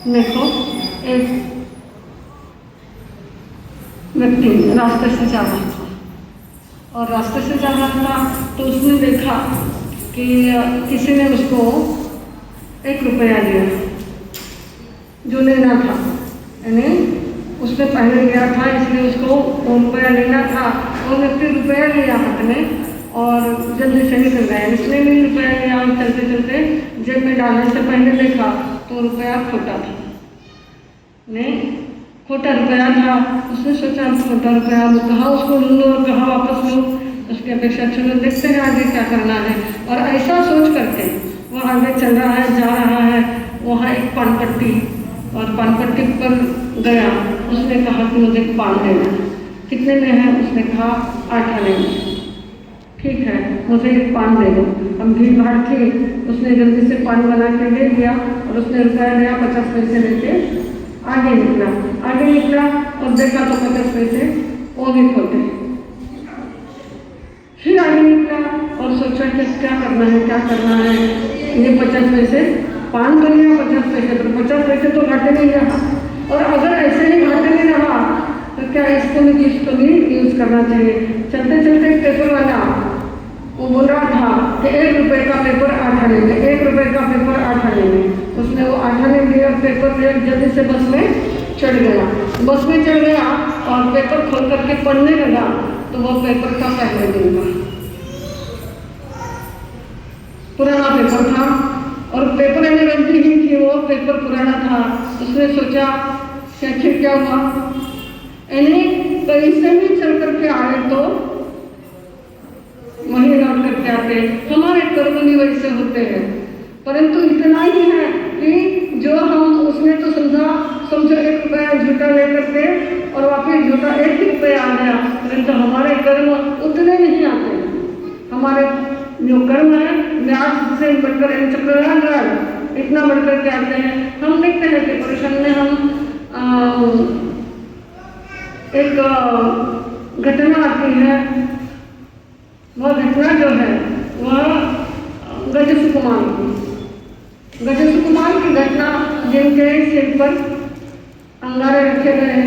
देखो एक व्यक्ति रास्ते से जा रहा था और रास्ते से जा रहा था तो उसने देखा कि किसी ने उसको 1 रुपया दिया जो लेना था, यानी उसने पहले लिया था इसलिए उसको 1 रुपया लेना था। वो व्यक्ति रुपया लिया हाथ में और जल्दी से निकल गया। इसने भी रुपया लिया और चलते चलते जेब में डालने से पहले देखा तो रुपया खोटा था, नहीं खोटा रुपया था। उसने सोचा खोटा रुपया, वो कहाँ उसको लूँ और कहाँ वापस लूँ। उसकी अपेक्षा चलो देखते हैं आगे क्या करना है। और ऐसा सोच करके वो आगे चल रहा है, जा रहा है। वहाँ एक पान पट्टी और पान पट्टी पर गया। उसने कहा कि मुझे पान लेना है। कितने में है? उसने कहा 8 आने में। ठीक है, मुझे एक पान दे दो। हम भीड़ भाड़ थी, उसने जल्दी से पान बना के दे दिया और उसने रुपया दिया, 50 पैसे लेके आगे निकला और देखा तो 50 पैसे वो भी खोटे। फिर आगे निकला और सोचा कि क्या करना है। ये 50 पैसे पान तो लिया, 50 पैसे तो 50 पैसे तो घाटे नहीं रहा। और अगर ऐसे ही घाटे नहीं रहा तो क्या इसको भी यूज़ करना चाहिए। चलते चलते पेपर वाला वो बोल रहा था कि 1 रुपये का पेपर 8 आने में, 1 रुपये का पेपर 8 आने में। उसने वो 8 आने दिया, पेपर ले जल्दी से बस में चढ़ गया और पेपर खोल करके पढ़ने लगा तो वो पेपर का पहले दिन था, पुराना पेपर था और पेपर में गलती ही थी, वो पेपर पुराना था। उसने सोचा कि आखिर क्या हुआ, यानी पैसे भी चल करके आए तो वहीं लौट करके आते। हमारे कर्म भी वैसे होते हैं, परंतु इतना ही है कि जो हम उसने तो समझो 1 रुपया झूठा ले करके और वापिस झूठा 1 ही रुपया आ गया, परंतु हमारे कर्म उतने नहीं आते। हमारे जो कर्म है व्यास से बढ़कर चक्रराज इतना बढ़कर के आते हैं। हम देखते हैं कि पुरुषन में हम एक घटना आती है। वह घटना जो है वह गज सुकुमार की घटना, जिनके सिर पर अंगारे रखे गए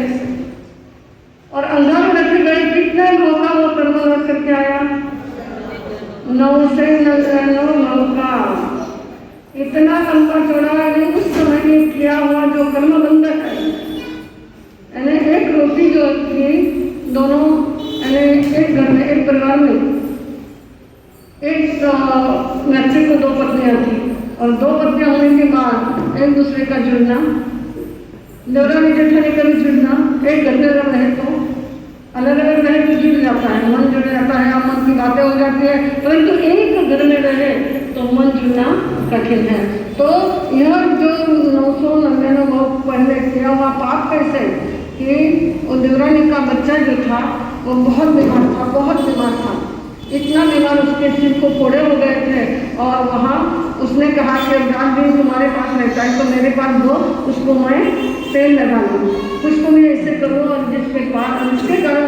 और अंगारे रखे गए। कितने मौका वो कर्म लौट करके आया? 9 से 9 मौका। इतना लंबा चौड़ा है उस समय में किया हुआ जो कर्म बंधक है। यानी एक रोटी जो थी, दोनों यानी एक घर में, एक परिवार में एक व्यक्ति को 2 पत्नियां थी और 2 पत्नियां होने के बाद एक दूसरे का जुड़ना, देवरानी जेठानी का भी जुड़ना। एक घर में अगर रहे तो अलग अलग रहे तो जुड़ जाता है, मन जुड़ जाता है, मन की बातें हो जाती है। परंतु एक घर में रहे तो मन जुड़ना कठिन है। तो यह जो 999 पहले किया हुआ पाप कैसे कि वो देवरानी का बच्चा जो था वो बहुत बीमार था। इतना बीमार उसके सिर को फोड़े हो गए थे और वहाँ उसने कहा कि 10 दिन तुम्हारे पास रहता है तो मेरे पास दो, उसको मैं तेल लगा लूँ, उसको मैं ऐसे करूँ और जिसके कारण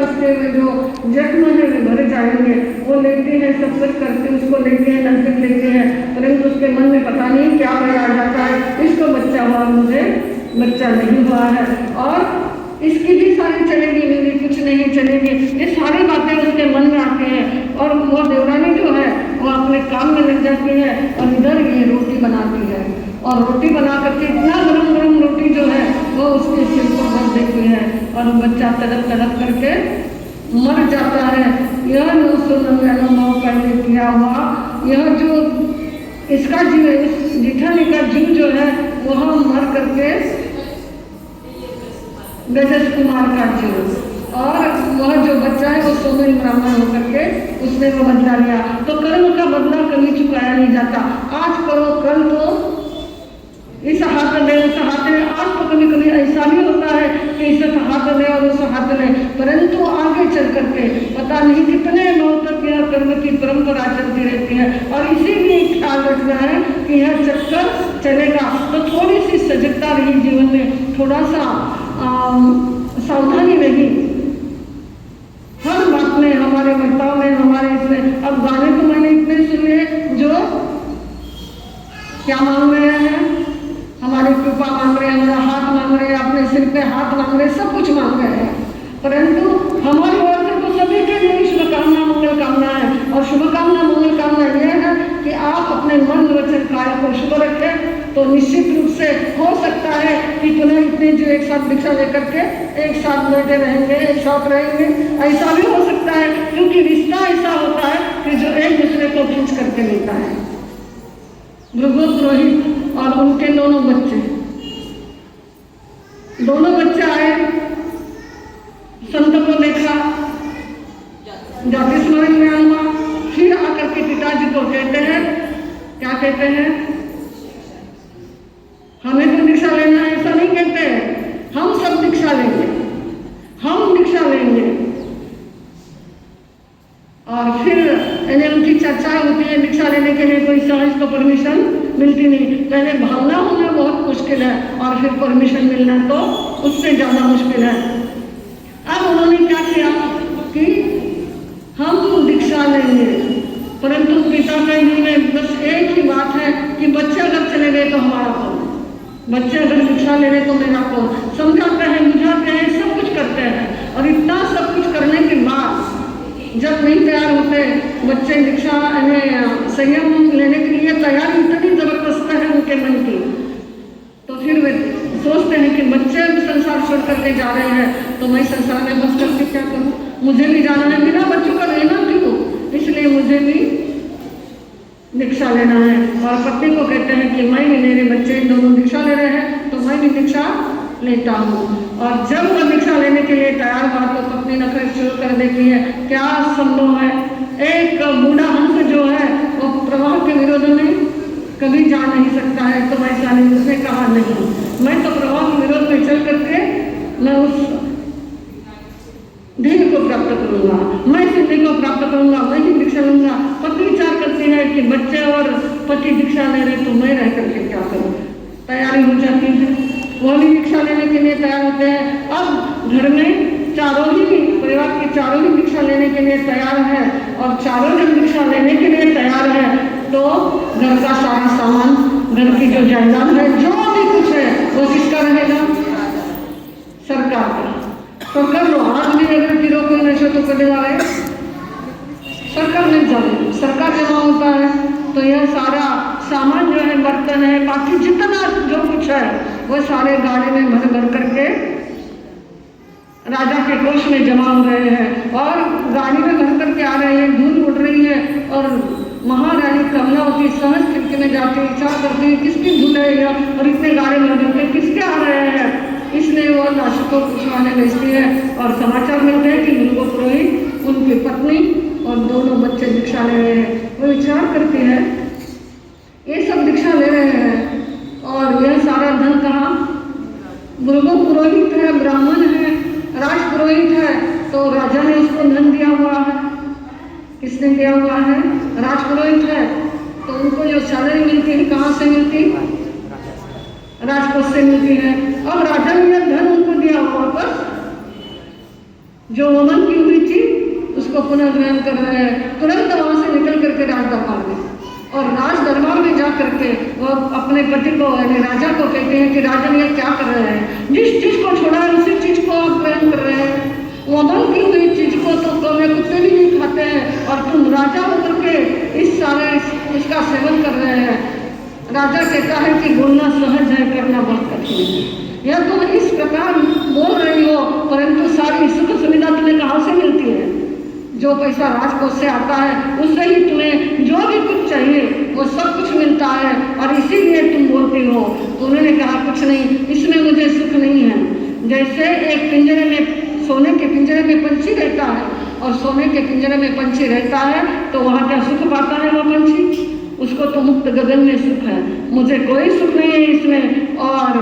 उसके जो जख्म है वे भर जाएंगे। वो लेती है, सब कुछ करके उसको लेती है, नजदीक लेती है, परंतु उसके मन में पता नहीं क्या भय आ जाता है, इसको बच्चा हुआ, मुझे बच्चा नहीं हुआ है और इसकी भी सारी चलेगी, मेरी कुछ नहीं चलेगी। ये सारी बातें उसके मन में आती हैं और वो देवरानी जो है वो अपने काम में लग जाती है और इधर ये रोटी बनाती है और रोटी बना करके इतना गरम रोटी जो है वो उसके सिर को भर देती है और बच्चा तड़प करके मर जाता है। यह 999 पहले किया हुआ, यह जो इसका जीव, इस जेठानी का जीव जो है वह मर करके गजस कुमार का जीव और वह जो बच्चा है वो सोमेन ब्राह्मण होकर के उसने वो बदला लिया। तो कर्म का बदला कभी चुकाया नहीं जाता। आज करो, कल तो इस हाथ में उस हाथ में। आज तो कभी कभी ऐसा भी होता है कि इस हाथ में और उस हाथ में, परंतु आगे चल करके पता नहीं कितने लोग तक यह कर्म की परंपरा चलती रहती है और इसीलिए ख्याल रखना है कि यह चक्कर चलेगा। तो थोड़ी सी सजगता रही जीवन में, थोड़ा सा सावधानी रही हर बात में, हमारे बर्ताव में, हमारे इसमें। अब गाने तो मैंने इतने सुने जो क्या मांग रहे हैं, हमारी कृपा मांग रहे हैं, हमारा इतने जो एक साथ दीक्षा लेकर के एक साथ बैठे रहेंगे, एक साथ रहेंगे। ऐसा भी हो सकता है क्योंकि रिश्ता ऐसा होता है कि जो एक दूसरे को खींच करके लेता है। भृगु पुरोहित और उनके दोनों बच्चे आए, संत को देखा, जाति स्मरण में हुआ, फिर आकर के पिताजी को कहते हैं, क्या कहते हैं, हमें तो दीक्षा लेना है, ऐसा नहीं कहते हैं, हम सब दीक्षा लेंगे, हम दीक्षा लेंगे। और फिर उनकी चर्चा होती है, दीक्षा लेने के लिए कोई सहज तो परमिशन मिलती नहीं, पहले भावना होना बहुत मुश्किल है और फिर परमिशन मिलना तो उससे ज़्यादा मुश्किल है। अब उन्होंने क्या किया कि हम दीक्षा लेंगे, परंतु पिता के जी में बस एक ही बात है कि बच्चे अगर चले गए तो हमारा कौन, बच्चे अगर दीक्षा ले रहे तो मेरा कौन। समझाते हैं, बुझाते हैं, सब कुछ करते हैं और इतना सब कुछ करने के बाद जब नहीं तैयार होते बच्चे दीक्षा संयम लेने के लिए तैयार इतनी जबरदस्त है उनके मन की, तो फिर वे सोचते हैं कि बच्चे संसार छोड़ करके जा रहे हैं तो मैं संसार में बस करके क्या करूं, मुझे भी जाना है, बिना बच्चों का रहना क्यों, इसलिए मुझे भी दीक्षा लेना है। और पत्नी को कहते हैं कि मैं भी, मेरे बच्चे दोनों दीक्षा ले रहे हैं तो मैं भी दीक्षा लेता हूँ। और जब वह दीक्षा लेने के लिए तैयार हुआ तो पत्नी नखरे शुरू कर देती है, क्या संभव है, एक बूढ़ा हंस जो है वो प्रवाह के विरोध में कभी जा नहीं सकता है, तो ऐसा नहीं। उसने कहा नहीं, मैं तो प्रवाह के विरोध में चल करके मैं उस धीर को प्राप्त करूंगा, मैं सिद्धि को प्राप्त करूंगा, मैं ही दीक्षा लूंगा। पत्नी विचार करती है कि बच्चे और पति दीक्षा ले रहे तो मैं रह करके क्या करूं। तैयारी हो जाती है, वो भी दीक्षा लेने के लिए तैयार होते हैं। अब घर में चारों ही परिवार के चारों ही दीक्षा लेने के लिए तैयार है और चारों जन दीक्षा लेने के लिए तैयार है तो घर का सारा सामान, घर की जो जायदाद है, जो भी कुछ है वो किसका रहेगा, सरकार का। सरकार लो आज भी अगर गिरो कोई नशे तो करने वाले सरकार नहीं जाने, सरकार जमा होता है तो यह सारा सामान जो है, बर्तन है, बाकी जितना जो कुछ है वो सारे गाड़ी में भर भर करके राजा के कोष में जमा हो रहे हैं और गाड़ी में भर करके आ रहे हैं, धूल उड़ रही है और महारानी कमलावती सहज खिड़की में जाके विचार करती है किसकी धूल है यह और इतने गाड़ी में भर के किसके आ रहे हैं। इसलिए वो राशि को पूछवाने भेजती है और समाचार मिलते हैं कि भृगु पुरोहित, उनकी पत्नी और दोनों बच्चे दीक्षा ले रहे हैं। वो विचार करती है ये सब दीक्षा ले रहे हैं और यह सारा धन कहाँ, भृगु पुरोहित है, ब्राह्मण है, राज पुरोहित है तो राजा ने उसको धन दिया हुआ है। किसने दिया हुआ है, राज पुरोहित है तो उनको जो सैलरी मिलती है कहाँ से मिलती, राजकोष से मिलती है। अब राजा ने यह धन उनको दिया हुआ वापस, जो वमन की हुई थी उसको पुनः ग्रहण कर रहे हैं। तुरंत वहां से निकल करके राज दरबार में और राज दरबार में जा करके वो अपने पति को यानी राजा को कहते हैं कि राजन ये क्या कर रहे हैं, जिस चीज को छोड़ा है उसी चीज को आप ग्रहण कर रहे हैं। वमन की हुई चीज को तो कौवे कुत्ते भी नहीं खाते हैं और तुम राजा होकर के इस सारे इसका सेवन कर रहे हैं। राजा कहता है कि बोलना सहज है, करना बहुत कठिन है। यह तुम इस प्रकार बोल रही हो परंतु सारी सुख सुविधा तुम्हें कहाँ से मिलती है, जो पैसा राजकोष से आता है उससे ही तुम्हें जो भी कुछ चाहिए वो सब कुछ मिलता है और इसीलिए तुम बोलती हो। तो उन्होंने कहा कुछ नहीं, इसमें मुझे सुख नहीं है। जैसे एक पिंजरे में, सोने के पिंजरे में पंछी रहता है और सोने के पिंजरे में पंछी रहता है तो वहाँ क्या सुख पाता है वो पंछी, उसको तो मुक्त गगन में सुख है। मुझे कोई सुख नहीं है इसमें और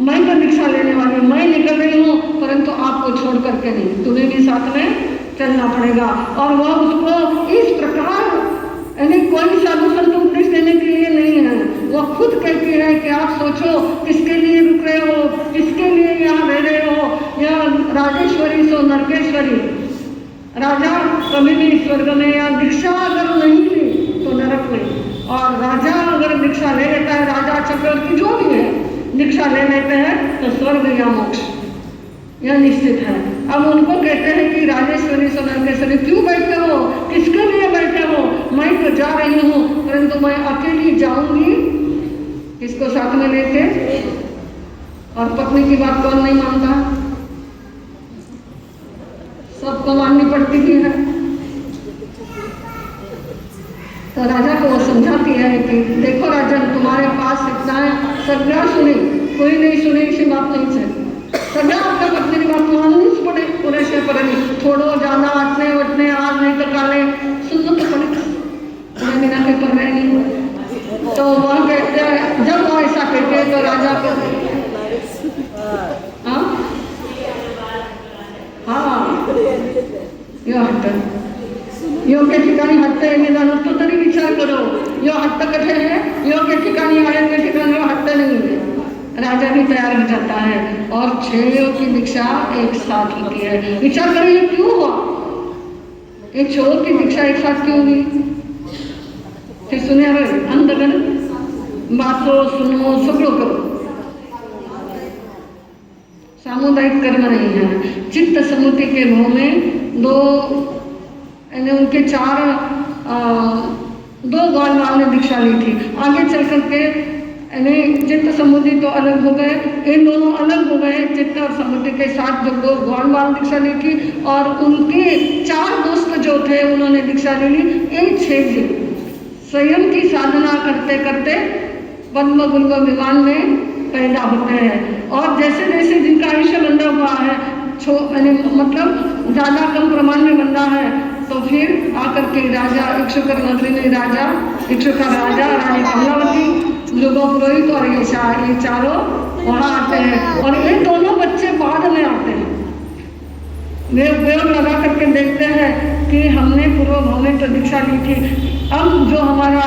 मैं तो दीक्षा लेने वाली, मैं निकल रही हूँ परंतु आपको छोड़ करके नहीं, तुम्हें भी साथ में चलना पड़ेगा। और वह उसको इस प्रकार यानी कोई साधु संत उपदेश देने के लिए नहीं है, वह खुद कहती है कि आप सोचो किसके लिए रुक रहे हो, किसके लिए यहाँ रह रहे हो। यह राजेश्वरी सो नरकेश्वरी, राजा कभी भी स्वर्ग में या दीक्षा अगर नहीं ली तो नरक में, और राजा अगर दीक्षा ले लेता है, राजा चक्रवर्ती जो भी है दीक्षा ले लेते हैं तो स्वर्ग या मोक्ष यह निश्चित है। अब उनको कहते हैं कि राजेश्वरी सो नरकेश्वरी क्यों बैठे हो, किसके लिए बैठे हो, मैं तो जा रही हूँ परंतु मैं अकेली जाऊंगी, किसको साथ में लेके, और पत्नी की बात कौन नहीं मानता, सबको माननी पड़ती भी है। तो राजा को वो समझाती है कि देखो राजन, तुम्हारे पास इतना है, सगळा सुनी, कोई नहीं सुनी इसी बात नहीं से सगळा आपका पत्नी की बात माननीच पड़े, पुरेसे पड़े, थोड़ो जाना अटने वटने आज नहीं तो काले सुनना तो पड़ेगा, उन्हें बिना के पर नहीं। तो वह कहते हैं, जब वो ऐसा कहते हैं तो राजा को यो हट्ट योग्य ठिकाणी हट्ट निदान तो तरी विचार करो, यो हट्ट कठे है, योग्य ठिकाणी आयोग्य ठिकाणी हट्ट नहीं है। राजा भी तैयार हो जाता है और 6 की दीक्षा एक साथ होती है। विचार करो ये क्यों हुआ, ये 6 की दीक्षा एक साथ क्यों हुई? फिर सुने अंदर बातों सुनो सगड़ो करो, सामुदायिक कर्म नहीं है। चित्त समुति के भाव में उनके 2 ग्वालवाल ने दीक्षा ली थी। आगे चल करके चित्त समुद्री तो अलग हो गए, इन दोनों अलग हो गए। चित्त और समुद्री के साथ जो 2 ग्वालवाल दीक्षा ली थी और उनके 4 दोस्त जो थे उन्होंने दीक्षा ले ली। इन 6 दिन स्वयं की साधना करते करते पद्म गुल्म विमान में पैदा होते हैं और जैसे जैसे जिनका आयुष्य बंधा हुआ है, मतलब ज़्यादा कम प्रमाण में बंधा है, तो फिर आकर के राजा इक्षुकर नगरी में इक्षुका राजा, रानी कमलावती, भृगु पुरोहित और ये चारों वहाँ आते हैं और ये दोनों बच्चे बाद में आते हैं। वे उपयोग लगा करके देखते हैं कि हमने पूर्व भाव में तो दीक्षा ली थी, अब जो हमारा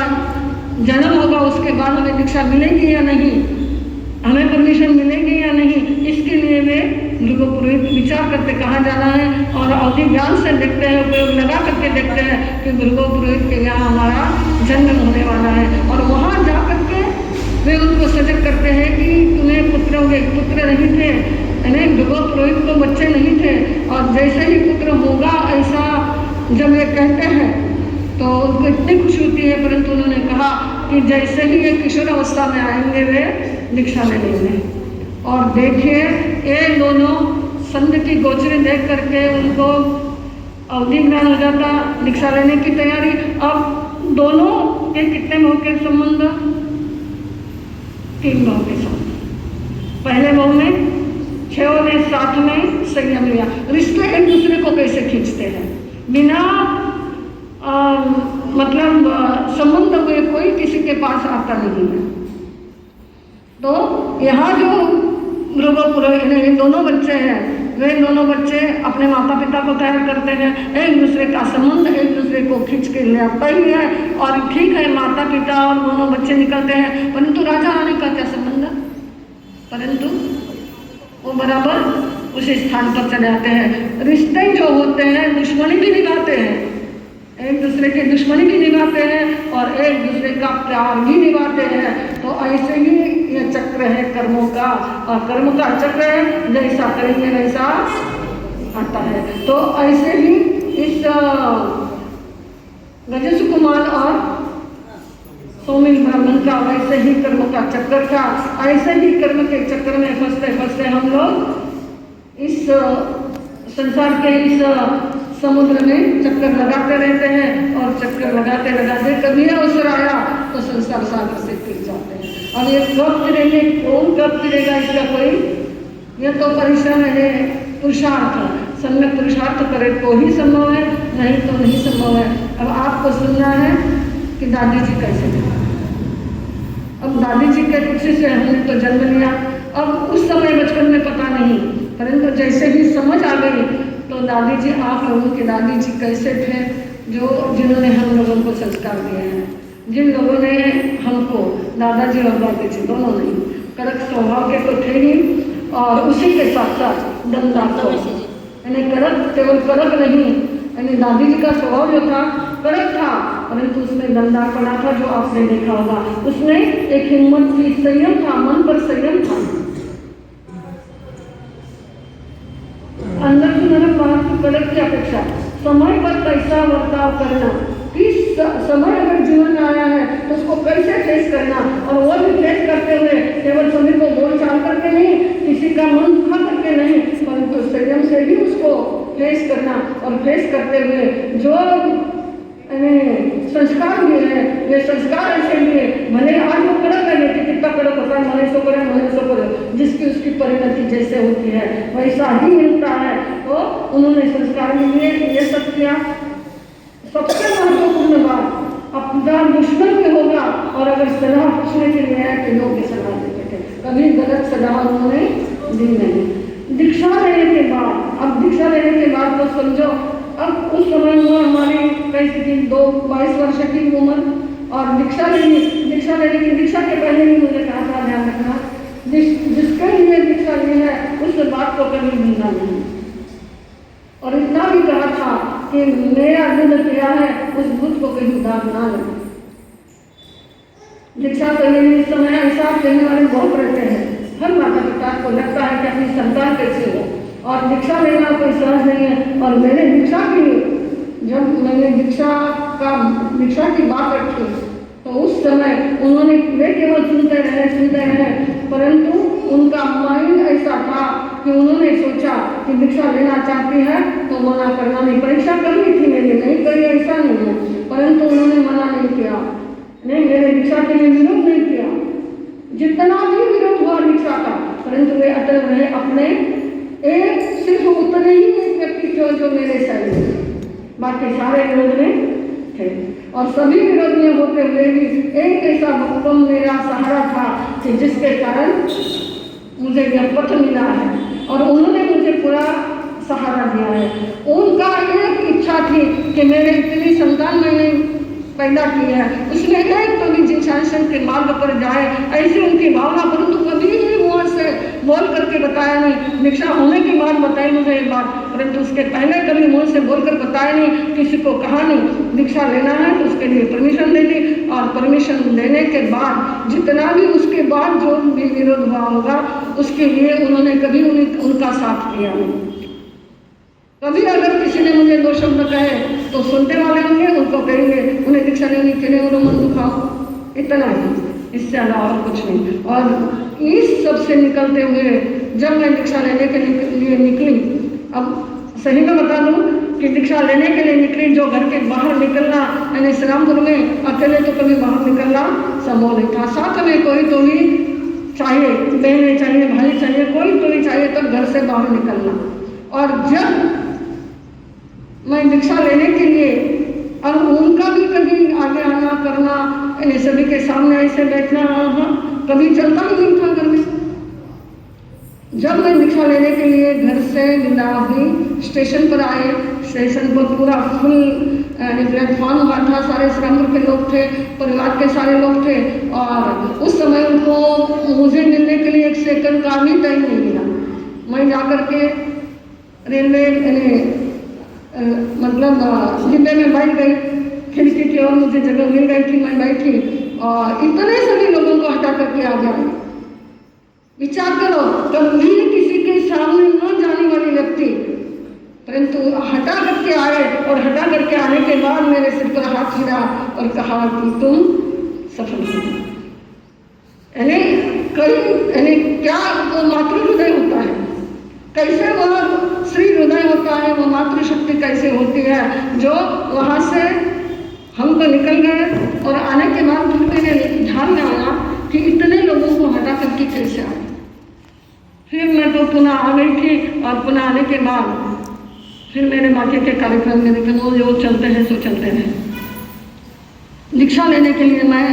जन्म होगा उसके बाद हमें दीक्षा मिलेगी या नहीं, हमें परमिशन मिलेगी या नहीं, इसके लिए वे भृगु पुरोहित विचार करते कहाँ जाना है और अवधि ज्ञान से देखते हैं, उपयोग लगा करके देखते हैं कि भृगु पुरोहित के यहाँ हमारा जन्म होने वाला है और वहाँ जा करके वे उनको सजग करते हैं कि तुम्हें पुत्र नहीं थे, भृगु पुरोहित को बच्चे नहीं थे और जैसे ही पुत्र होगा ऐसा जब ये कहते हैं तो उनको इतनी खुशी होती है, परंतु उन्होंने कहा कि जैसे ही ये किशोर अवस्था में आएंगे वे दीक्षा ले लेंगे। और देखिए ये दोनों संत की गोचरी देख करके उनको अवधि ज्ञान हो जाता, दीक्षा लेने की तैयारी। अब दोनों के कितने भाव के संबंध, 3 भाव के संबंध। पहले भाव में 6 ने साथ में संयम लिया। रिश्ते एक दूसरे को कैसे खींचते हैं, बिना मतलब संबंध हुए कोई किसी के पास आता नहीं है। तो यहाँ जो भृगु पुरोहित दोनों बच्चे हैं, वे दोनों बच्चे अपने माता पिता को तैयार करते हैं, एक दूसरे का संबंध एक दूसरे को खींच के ले आता ही है। और ठीक है माता पिता और दोनों बच्चे निकलते हैं, परंतु राजा रानी का क्या संबंध, परंतु वो बराबर उसी स्थान पर चले आते हैं। रिश्ते जो होते हैं दुश्मनी भी निभाते हैं, एक दूसरे की दुश्मनी भी निभाते हैं और एक दूसरे का प्यार भी निभाते हैं। तो ऐसे ही ये चक्र है कर्मों का, और कर्म का चक्र है, जैसा करेंगे वैसा आता है। तो ऐसे ही इस गजसुकुमार और सोमिल ब्राह्मण का वैसे ही कर्म का चक्कर का, ऐसे ही कर्म के चक्कर में फंसते फंसते हम लोग इस संसार के इस समुद्र में चक्कर लगाते रहते हैं और चक्कर लगाते लगाते कभी अवसर आया तो संसार सागर से फिर जाते हैं। अब ये कब फिरेंगे, कौन कब फिरेगा, इसका कोई ये तो परिश्रम है, पुरुषार्थ, सम्यक पुरुषार्थ करे तो ही संभव है, नहीं तो नहीं संभव है। अब आपको सुनना है कि दादी जी कैसे थे। अब दादी जी के खुशी से हमने तो जन्म लिया, अब उस समय बचपन में पता नहीं, परंतु जैसे ही समझ आ गई तो दादी जी, आप लोगों के दादी जी कैसे थे, जिन्होंने हम लोगों को संस्कार दिए हैं, जिन लोगों ने हमको, दादाजी और दादी जी दोनों नहीं, कड़क स्वभाव के तो थे ही और उसी के साथ साथ दमदार, यानी कड़क, केवल कड़क नहीं, यानी दादी जी का स्वभाव जो था कड़क था, परंतु उसमें दमदार पड़ा था, जो आपने देखा होगा। उसमें एक हिम्मत थी, संयम था, मन पर संयम था, अंदर की नरम बाहर की कड़क की अपेक्षा, समय पर कैसा बर्ताव करना, किस समय अगर जीवन आया है तो उसको कैसे फेस करना, और वो भी फेस करते हुए केवल सभी को बोल चाल करके नहीं, किसी का मन दुखा करके नहीं, परंतु संयम से भी उसको फेस करना, और फेस करते हुए जो संस्कार भी है, वे संस्कार ऐसे लिए भले आज वो कड़क है, लेकिन कितना कड़क होता है, मने सो करे, जिसकी उसकी परिणति जैसे होती है वैसा ही मिलता है। तो उन्होंने संस्कार में ये सब किया। सबसे महत्वपूर्ण बात, अपना दुश्मन भी होगा और अगर सलाह पूछने के लिए आए तो लोग सलाह देते थे, कभी गलत सलाह उन्होंने दी नहीं। दीक्षा लेने के बाद, अब दीक्षा लेने के बाद तो समझो, अब उस समय में हमारी कैसी थी, 22 वर्ष की उम्र, और दीक्षा लेने की दीक्षा के पहले ही मुझे कहा था ध्यान रखना, जिसके लिए दीक्षा ली है उस बात को कभी भूलना नहीं, और इतना भी कहा था कि मेरा दूध किया है उस दूध को कहीं दाग ना ले। दीक्षा लेने इस समय ऐसा कहने वाले बहुत रहते हैं, हर माता पिता को लगता है कि अपनी संतान कैसे हो, और दीक्षा लेना कोई सहज नहीं है। और मैंने दीक्षा की, जब मैंने दीक्षा की बात रखी तो उस समय उन्होंने, वे केवल सुनते रहे, परंतु उनका माइंड ऐसा था कि उन्होंने सोचा कि दीक्षा लेना चाहती है तो मना करना नहीं। परीक्षा करनी थी, मैंने नहीं करी, ऐसा नहीं है, परंतु उन्होंने मना नहीं किया, नहीं, मैंने दीक्षा के लिए विरोध नहीं किया, जितना भी विरोध हुआ दीक्षा का, परंतु वे अटल रहे अपने, एक सिर्फ उतने ही एक व्यक्ति जो मेरे सही है, बाकी सारे विरोध में थे, और सभी विरोध में होते हुए भी एक ऐसा भक्तम मेरा सहारा था कि जिसके कारण मुझे यह पथ मिला है, और उन्होंने मुझे पूरा सहारा दिया है। उनका एक इच्छा थी कि मेरे इतनी संतान मैंने पैदा की है, उसमें एक तो भी जिज्ञासन के मार्ग पर जाए, ऐसी उनकी भावना, परंतु कभी भी मुँह से बोल करके बताया नहीं। दीक्षा होने के बाद बताई मुझे एक बात, परंतु उसके पहले कभी मुँह से बोल कर बताया नहीं, किसी को कहा नहीं। दीक्षा लेना है तो उसके लिए परमिशन दे दी, और परमिशन देने के बाद जितना भी उसके बाद जो भी विरोध हुआ होगा उसके लिए उन्होंने कभी उनका साथ किया नहीं। कभी अगर किसी ने मुझे 2 शब्द कहे तो सुनने वाले होंगे, उनको कहेंगे उन्हें दीक्षा लेने के लिए उन्हें मन दुखाओ, इतना ही, इससे अलावा कुछ नहीं। और इस सब से निकलते हुए जब मैं दीक्षा लेने के लिए निकली, अब सही में बता दूं कि दीक्षा लेने के लिए निकली, जो घर के बाहर निकलना, यानी श्रीरामपुर में अकेले तो कभी बाहर निकलना संभव नहीं था, साथ में कोई तो भी चाहिए, बहनें चाहिए, भाई चाहिए, कोई तो भी चाहिए तब घर से बाहर निकलना। और जब मैं दीक्षा लेने के लिए, और उनका भी कभी आगे आना करना, सभी के सामने ऐसे बैठना कभी चलता ही नहीं था घर में। जब मैं दीक्षा लेने के लिए घर से बिलावदी स्टेशन पर आए, स्टेशन पर पूरा फुल प्लेटफॉर्म हुआ था, सारे श्रीरामपुर के लोग थे, परिवार के सारे लोग थे, और उस समय उनको मुझे मिलने के लिए 1 सेकंड का भी टाइम नहीं मिला। मैं जाकर के रेलवे मतलब डिब्बे में बैठ गई, खिड़की की ओर मुझे जगह मिल गई थी, मैं बैठी, और इतने सभी लोगों को हटा करके आ गया। विचार करो, कभी किसी के सामने न जाने वाली व्यक्ति, परंतु हटा करके आए, और हटा करके आने के बाद मेरे सिर पर हाथ फिरा और कहा कि तुम सफल हो। यानी क्या वो मातृ हृदय होता है, कैसे वह श्री हृदय होता है, वो मातृशक्ति कैसे होती है, जो वहाँ से हम तो निकल गए, और आने के बाद फिर मैंने ध्यान में आया कि इतने लोगों को हटा करके कैसे आए। फिर मैं तो पुनः आ गई थी, और पुनः आने के बाद फिर मेरे बाकी के कार्यक्रम में लेकिन वो जो चलते हैं सो चलते हैं। दीक्षा लेने के लिए मैं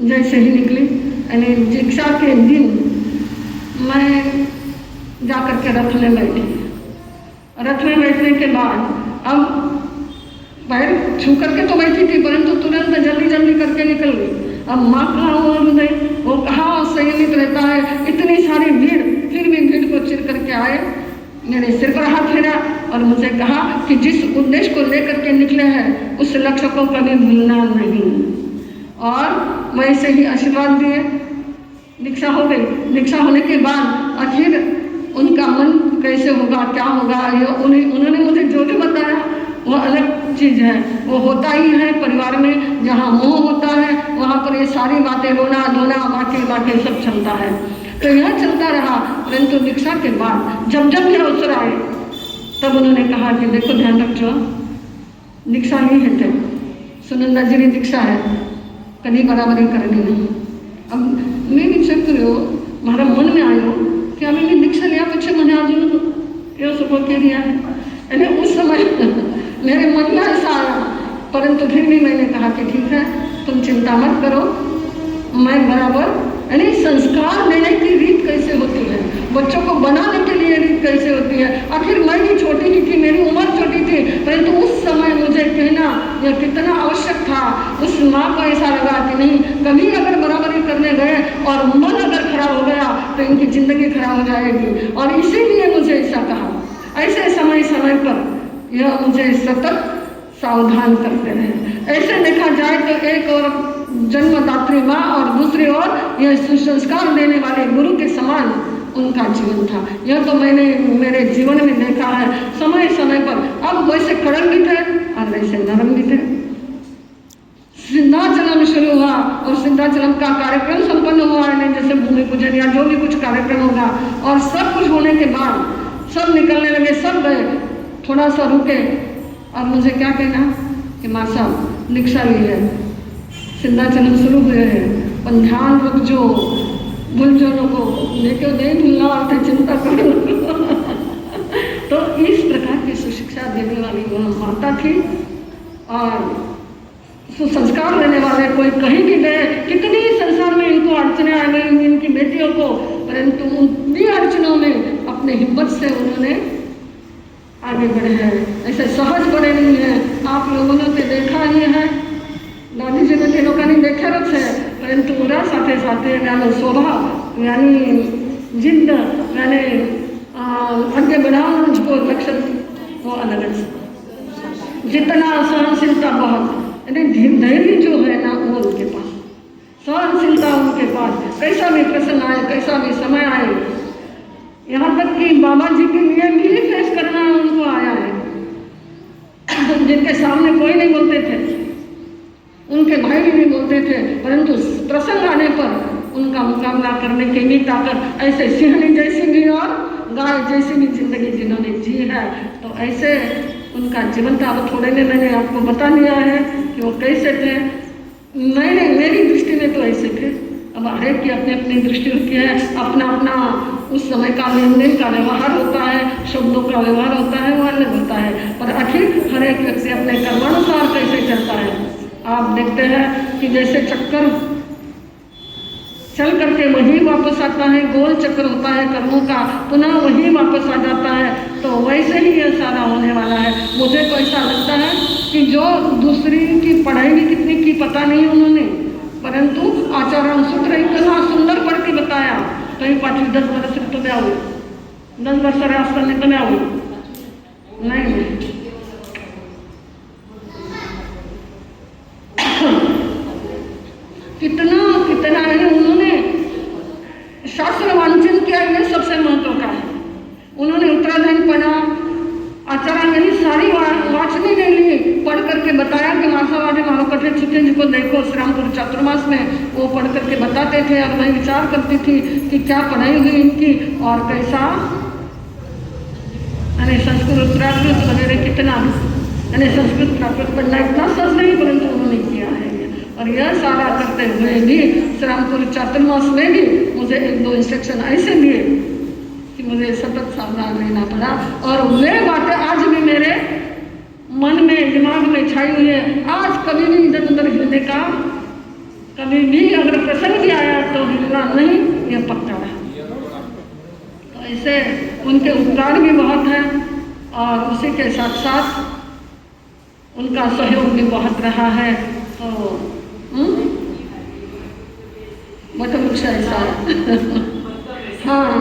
जैसे ही निकली, यानी दीक्षा के दिन मैं जाकर के रथ में बैठी। रथ में बैठने के बाद अब पैर छू करके तो बैठी थी, परंतु तुरंत जल्दी जल्दी करके निकल गई। अब माँ कहाँ हुआ हृदय, वो कहाँ संयमित रहता है, इतनी सारी भीड़, फिर भी भीड़ को चिर करके आए, मेरे सिर पर हाथ फेरा और मुझे कहा कि जिस उद्देश्य को लेकर के निकले हैं उस लक्ष्य को कभी भूलना नहीं, और वैसे ही आशीर्वाद दिए। दीक्षा हो गई। दीक्षा होने के बाद आखिर उनका मन कैसे होगा, क्या होगा, ये उन्होंने मुझे जो जो बताया वो अलग चीज़ है, वो होता ही है परिवार में। जहाँ मोह होता है वहाँ पर ये सारी बातें रोना धोना बाकी सब चलता है। तो यह चलता रहा, परंतु दीक्षा के बाद जब जब यह अवसर आए तब उन्होंने कहा कि देखो ध्यान रखो, दीक्षा नहीं है थे सुनंदा जी ने दीक्षा है, कभी बराबरी करनी नहीं। अब मैं विचार करो मारा मन में आयो कि अभी मैं दीक्षा लिया पीछे मैंने आज ये सब कह दिया है, यानी उस समय मेरे मन में ऐसा आया। परंतु फिर भी मैंने कहा कि ठीक है, तुम चिंता मत करो, मैं बराबर। यानी संस्कार देने की रीत कैसे होती है, बच्चों को बनाने के लिए रीत कैसे होती है। आखिर मैं भी छोटी ही थी, मेरी उम्र छोटी थी, परंतु उस समय मुझे कहना यह कितना आवश्यक था। उस माँ को ऐसा लगा कि नहीं, कभी अगर बराबरी करने गए और मन अगर खराब हो गया तो इनकी जिंदगी खराब हो जाएगी। और इसीलिए मुझे ऐसा कहा, ऐसे समय समय पर यह मुझे सतत सावधान करते रहे। ऐसे देखा जाए तो एक और जन्मदात्री माँ और दूसरी ओर यह सुसंस्कार देने वाले गुरु के समान उनका जीवन था। यह तो मैंने मेरे जीवन में देखा है समय समय पर। अब वैसे कड़क भी थे और वैसे नरम भी थे। सिद्धाचलम शुरू हुआ और सिद्धाचलम का कार्यक्रम संपन्न हुआ है, जैसे भूमि पूजन या जो भी कुछ कार्यक्रम होगा, और सब कुछ होने के बाद सब निकलने लगे, सब गए, थोड़ा सा रुके और मुझे क्या कहना कि माँ साहब दीक्षा ली है, सिद्धाचलम शुरू हुए हैं, पर ध्यान रखो, भूलजनों को लेके नहीं भूलना और चिंता करो। तो इस प्रकार की सुशिक्षा देने वाली वह माता थी और सुसंस्कार देने वाले। कोई कहीं भी गए, कितनी संसार में इनको अड़चने आ गई इनकी बेटियों को, परंतु उन्हीं अड़चनों में अपने हिम्मत से उन्होंने आगे बढ़े हैं। ऐसे सहज बढ़े नहीं हैं। आप लोगों ने तो देखा ही है, दादी जी ने ते लोगों ने देखे रखे, परंतु पूरा साथे साथे यानी स्वभाव यानी जिद्द यानी आगे बढ़ाना जो लक्ष्य वो अलग है। जितना सहनशीलता बहुत, यानी धैर्य जो है ना वो उनके पास, सहनशीलता उनके पास। कैसा भी प्रसंग आए, कैसा भी समय आए, यहाँ तक कि बाबा जी के लिए भी फेस करना उनको आया है। जिनके सामने कोई नहीं बोलते थे, उनके भाई भी नहीं बोलते थे, परंतु प्रसंग आने पर उनका मुकाबला करने की भी ताकत, ऐसे सिंहनी जैसी भी और गाय जैसी भी जिंदगी जिन्होंने जी है। तो ऐसे उनका जीवन था। अब थोड़े में मैंने आपको बता दिया है कि वो कैसे थे। मेरी दृष्टि में तो ऐसे थे। अब हर एक की अपनी अपनी दृष्टि होती है, अपना अपना उस समय का लेन देन का व्यवहार होता है, शब्दों का व्यवहार होता है, वो अलग होता है। पर आखिर हर एक व्यक्ति अपने कर्मानुसार कैसे चलता है। आप देखते हैं कि जैसे चक्कर चल करके वही वापस आता है, गोल चक्र होता है कर्मों का, पुनः वही वापस आ जाता है। तो वैसे ही यह सारा होने वाला है। मुझे तो ऐसा लगता है कि जो दूसरी की पढ़ाई भी कितनी की पता नहीं उन्होंने, परंतु आचरण सूत्र इतना सुंदर पढ़ के बताया। कहीं पाँच 10 वर्ष तो मैं आऊँ, 10 वर्ष रास्ता नहीं तो मैं आऊँ नहीं। कितना है उन्होंने शास्त्र वांचन किया, ये सबसे महत्व का है। उन्होंने उत्तराधन पढ़ा, आचार्य यानी सारी वाचनी नहीं ली, पढ़ करके बताया कि मासावादी मारो कठे छुटे जिनको देखो श्रीरामपुर चातुर्मास में वो पढ़ करके बताते थे। और मैं विचार करती थी कि क्या पढ़ाई हुई इनकी और कैसा, यानी संस्कृत प्राकृत वगैरह कितना, यानी संस्कृत प्राकृत पढ़ना इतना सच नहीं, परंतु उन्होंने किया है। और यह सारा करते हुए भी श्रीरामपुर चातुर्मास में भी मुझे 1-2 इंस्ट्रक्शन ऐसे दिए कि मुझे सतत सावधान रहना पड़ा। और वे बातें आज भी मेरे मन में दिमाग में छाई हुई है। आज कभी भी इधर उधर हिलने का, कभी भी अगर प्रसंग भी आया तो हिलना नहीं, यह पक्का है। तो ऐसे उनके उपकार भी बहुत हैं और उसी के साथ साथ उनका सहयोग भी बहुत रहा है। तो बट वृक्ष ऐसा हाँ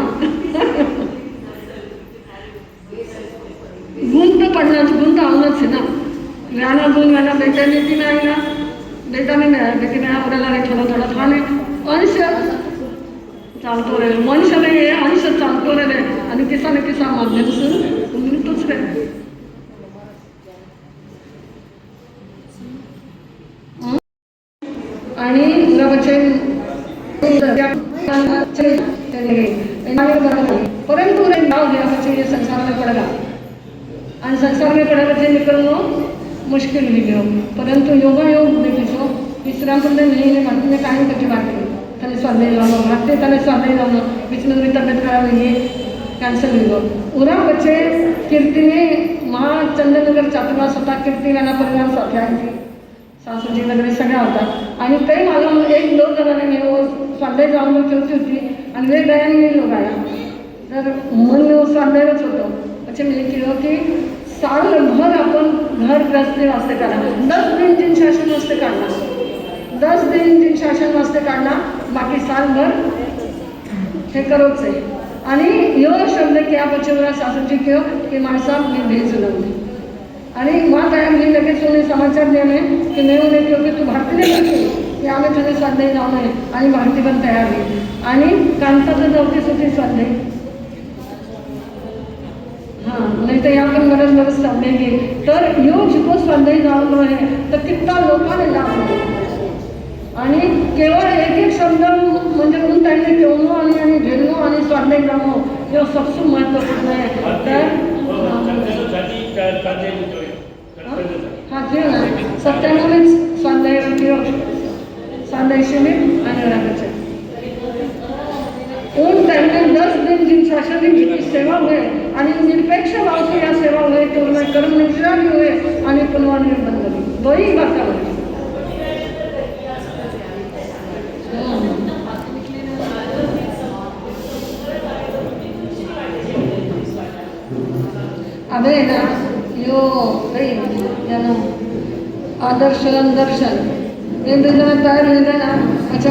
गुण तो पढ़ना, गुण तो आना से ना, व्याना गुण व्याना बेटा बेटी में आएगा, बेटा में आया, बेटी में आया, उड़ाला थोड़ा थोड़ा खाने अंश चालतो रहे, मनुष्य में ये अंश चालतो रहे आणि किसा न किसा माध्यम से मिळतोच रे। आणि उरा परंतु नाव दिया बच्चे ये संसार में पड़ेगा और संसार में पड़ा बच्चे निकलना मुश्किल भी गयो परंतु योगा योग देखो विश्राम करते नहीं मानते ने कायम करके बात करी तने स्वाध्याय लावनो रात्रि तने स्वाध्याय लावनो बीच में मेरी तबियत खराब हुई कैंसर हुई गो उरा बच्चे कीर्ति ने महा चंदनगर चातुर्मास होता कीर्ती गाना परिवार साथ आई थी सासूजी वगैरे सगळ्या होता आणि ते मला एक दोन जणांनी मी स्वाध्याय जाऊन ठेवती होती आणि वे गयाने मी लोक आया तर मन स्वाध्यायच होतं પછી મેં કહ્યું कि साल भर अपन घर गृहस्थी वास्ते करना 10 दिन जिन शासन वास्ते काढना 10 दिन जिन शासन वास्ते काढना बाकी साल भर हे करोच आहे आणि यो शब्द क्या પછી मला सासूजी કહ્યો कि माणसा मी भेज लावली आणि माँ काय मी लगेच उन्हें समाचार देणे की नाही उन्हें क्योंकि तू भारतीने करते की आम्ही तुझे स्वाध्याय जाऊ नये आणि भारती पण तयार होईल आणि कांताचं जाऊती सुटी स्वाध्याय हां नाही तर या पण बरंच स्वाध्याय घे तर योग शिको स्वाध्याय जाऊन आहे तर कितना लोकांना लाभ होतो आणि केवळ एक एक शब्द म्हणजे म्हणून त्यांनी ठेवणं आणि घेणं आणि स्वाध्याय जाणं हे सबसे महत्त्वपूर्ण आहे तर हाँ क्यों ना सत्यानवेच स्वाध्याय स्वाध्याय शिबिर आणि रागाचे उन त्यांनी 10 दिन जिन शासन की सेवा हुए आणि निरपेक्ष भाव से या सेवा हुए तो उनमें कर्म निष्ठा भी हुए आणि पुनः निर्बंध भी वही बात है अबे ना यो आदर्शन दर्शन ये तयार होईल ना अच्छा